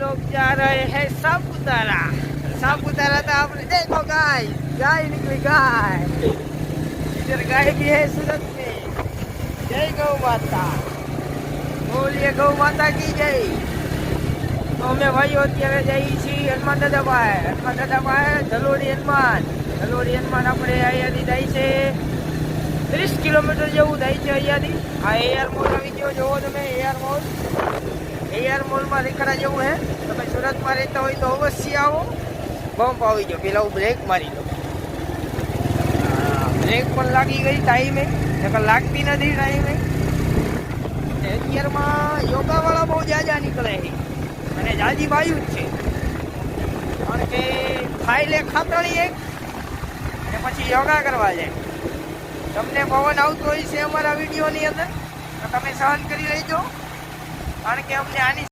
लोग जा रहे हैं सापुतारा। सापुतारा तो आपने देखो गाय, गाय निकली गाय। इधर गाय भी है सूरत में। जय गौ माता, बोलिए गौ माता की जय। तो અમે ભાઈઓ અત્યારે જઈએ છીએ હનુમાન દાદા પાસે। હનુમાન દાદા પાસે ધલોડી હનુમાન, ધલોડી હનુમાન આપણે અહીંયાથી જાય છે 30 કિલોમીટર જેવું થાય છે અહીંયાથી। આ એઆર મોલ આવી ગયો, જોવો તમે એઆર મોલ। એઆર મોલમાં દેખાડા જેવું હે। તમે સુરતમાં રહેતા હોય તો અવશ્ય આવો। બમ્પ આવી ગયો, પેલા હું બ્રેક મારી લો। બ્રેક પણ લાગી ગઈ ટાઈમે, નકર લાગતી નથી ટાઈમે। અત્યારમાં યોગાવાળા બહુ જાજા નીકળે છે અને જાજી બાયું જ છે, કારણ કે ખાઈ લે ખાતળી એક અને પછી યોગા કરવા જાય। તમને પવન આવતો હોય છે અમારા વિડીયોની અંદર, તો તમે સહન કરી લેજો, કારણ કે અમને આની